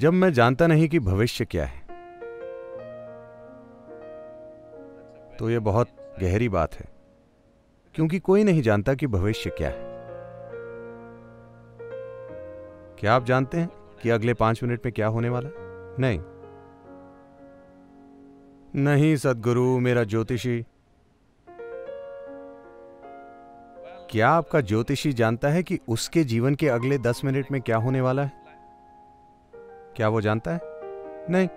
जब मैं जानता नहीं कि भविष्य क्या है, तो यह बहुत गहरी बात है, क्योंकि कोई नहीं जानता कि भविष्य क्या है। क्या आप जानते हैं कि अगले 5 मिनट में क्या होने वाला है? नहीं नहीं सद्गुरु, मेरा ज्योतिषी। क्या आपका ज्योतिषी जानता है कि उसके जीवन के अगले 10 मिनट में क्या होने वाला है? क्या वो जानता है? नहीं।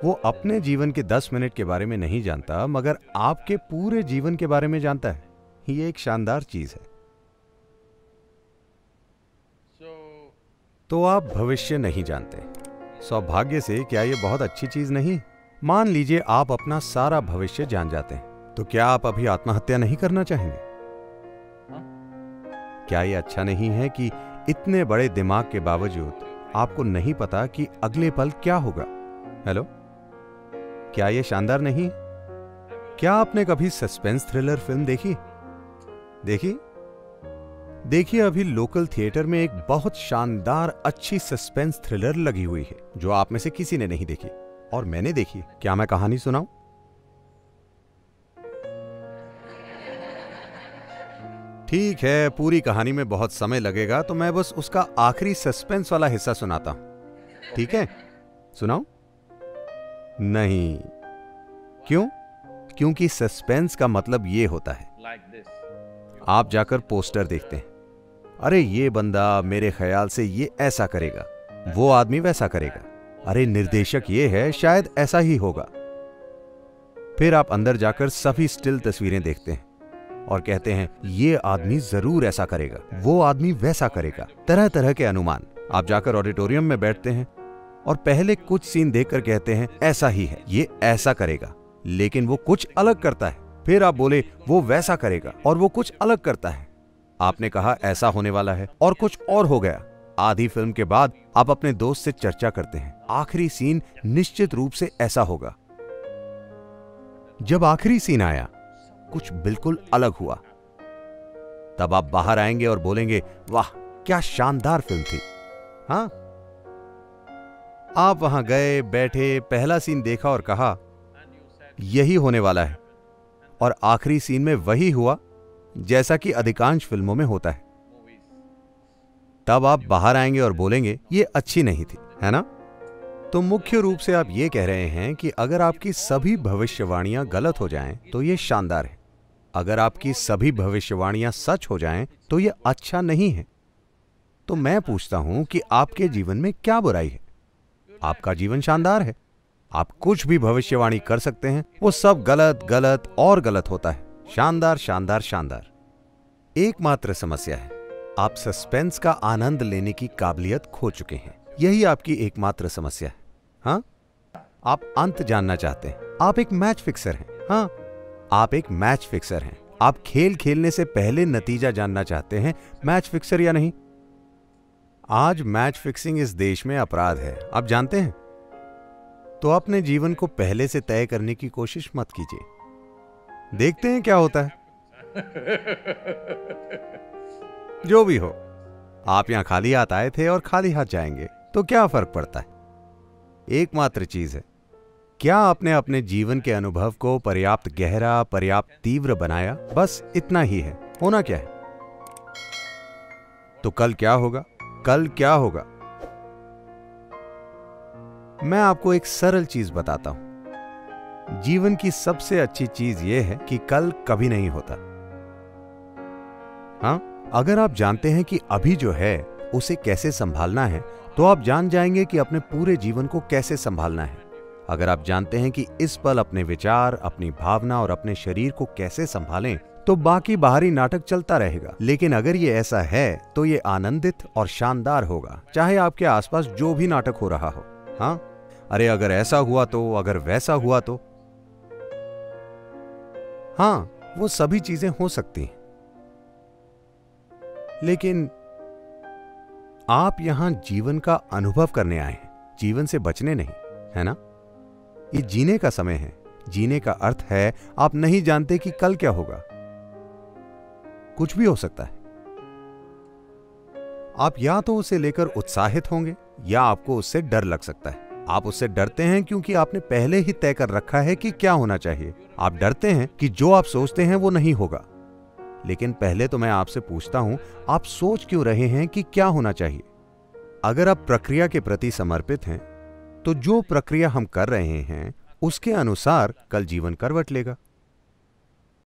वो अपने जीवन के 10 मिनट के बारे में नहीं जानता, मगर आपके पूरे जीवन के बारे में जानता है। ये एक शानदार चीज है। तो आप भविष्य नहीं जानते। सौभाग्य से क्या ये बहुत अच्छी चीज नहीं? मान लीजिए आप अपना सारा भविष्य जान जाते हैं, तो क्या आप अभी आत्महत्या नहीं करना चाहेंगे? क्या ये अच्छा नहीं है कि इतने बड़े दिमाग के बावजूद आपको नहीं पता कि अगले पल क्या होगा? हेलो, क्या ये शानदार नहीं है? क्या आपने कभी सस्पेंस थ्रिलर फिल्म देखी? देखिए अभी लोकल थिएटर में एक बहुत शानदार अच्छी सस्पेंस थ्रिलर लगी हुई है, जो आप में से किसी ने नहीं देखी और मैंने देखी। क्या मैं कहानी सुनाऊं? ठीक है, पूरी कहानी में बहुत समय लगेगा, तो मैं बस उसका आखिरी सस्पेंस वाला हिस्सा सुनाता हूं। ठीक है, सुनाऊं? नहीं। क्यों? क्योंकि सस्पेंस का मतलब ये होता है, आप जाकर पोस्टर देखते हैं, अरे ये बंदा मेरे ख्याल से ये ऐसा करेगा, वो आदमी वैसा करेगा, अरे निर्देशक ये है, शायद ऐसा ही होगा। फिर आप अंदर जाकर सभी स्टिल तस्वीरें देखते हैं और कहते हैं ये आदमी जरूर ऐसा करेगा, वो आदमी वैसा करेगा, तरह तरह के अनुमान। आप जाकर ऑडिटोरियम में बैठते हैं और पहले कुछ सीन देखकर कहते हैं ऐसा ही है, ये ऐसा करेगा, लेकिन वो कुछ अलग करता है। फिर आप बोले वो वैसा करेगा और वो कुछ अलग करता है। आपने कहा ऐसा होने वाला है और कुछ और हो गया। आधी फिल्म के बाद आप अपने दोस्त से चर्चा करते हैं, आखिरी सीन निश्चित रूप से ऐसा होगा। जब आखिरी सीन आया, कुछ बिल्कुल अलग हुआ। तब आप बाहर आएंगे और बोलेंगे वाह क्या शानदार फिल्म थी। हाँ, आप वहां गए, बैठे, पहला सीन देखा और कहा यही होने वाला है, और आखिरी सीन में वही हुआ जैसा कि अधिकांश फिल्मों में होता है। तब आप बाहर आएंगे और बोलेंगे ये अच्छी नहीं थी, है ना? तो मुख्य रूप से आप ये कह रहे हैं कि अगर आपकी सभी भविष्यवाणियां गलत हो जाएं तो ये शानदार है, अगर आपकी सभी भविष्यवाणियां सच हो जाएं तो ये अच्छा नहीं है। तो मैं पूछता हूं कि आपके जीवन में क्या बुराई है? आपका जीवन शानदार है, आप कुछ भी भविष्यवाणी कर सकते हैं, वो सब गलत गलत और गलत होता है। शानदार शानदार शानदार। एकमात्र समस्या है, आप सस्पेंस का आनंद लेने की काबिलियत खो चुके हैं। यही आपकी एकमात्र समस्या है। हाँ, आप अंत जानना चाहते हैं, आप एक मैच फिक्सर हैं। हाँ, आप एक मैच फिक्सर हैं। आप खेल खेलने से पहले नतीजा जानना चाहते हैं, मैच फिक्सर या नहीं। आज मैच फिक्सिंग इस देश में अपराध है, आप जानते हैं। तो अपने जीवन को पहले से तय करने की कोशिश मत कीजिए, देखते हैं क्या होता है। जो भी हो, आप यहां खाली हाथ आए थे और खाली हाथ जाएंगे, तो क्या फर्क पड़ता है? एकमात्र चीज है, क्या आपने अपने जीवन के अनुभव को पर्याप्त गहरा, पर्याप्त तीव्र बनाया? बस इतना ही है। होना क्या है? तो कल क्या होगा? कल क्या होगा? मैं आपको एक सरल चीज बताता हूं। जीवन की सबसे अच्छी चीज यह है कि कल कभी नहीं होता। हाँ, अगर आप जानते हैं कि अभी जो है उसे कैसे संभालना है, तो आप जान जाएंगे कि अपने पूरे जीवन को कैसे संभालना है। अगर आप जानते हैं कि इस पल अपने विचार, अपनी भावना और अपने शरीर को कैसे संभालें, तो बाकी बाहरी नाटक चलता रहेगा। लेकिन अगर ये ऐसा है तो ये आनंदित और शानदार होगा, चाहे आपके आसपास जो भी नाटक हो रहा हो। हाँ, अरे अगर ऐसा हुआ तो, अगर वैसा हुआ तो। हाँ, वो सभी चीजें हो सकती हैं, लेकिन आप यहां जीवन का अनुभव करने आए हैं, जीवन से बचने नहीं, है ना? ये जीने का समय है। जीने का अर्थ है आप नहीं जानते कि कल क्या होगा, कुछ भी हो सकता है। आप या तो उसे लेकर उत्साहित होंगे या आपको उससे डर लग सकता है। आप उससे डरते हैं क्योंकि आपने पहले ही तय कर रखा है कि क्या होना चाहिए। आप डरते हैं कि जो आप सोचते हैं वो नहीं होगा। लेकिन पहले तो मैं आपसे पूछता हूं, आप सोच क्यों रहे हैं कि क्या होना चाहिए? अगर आप प्रक्रिया के प्रति समर्पित हैं, तो जो प्रक्रिया हम कर रहे हैं उसके अनुसार कल जीवन करवट लेगा।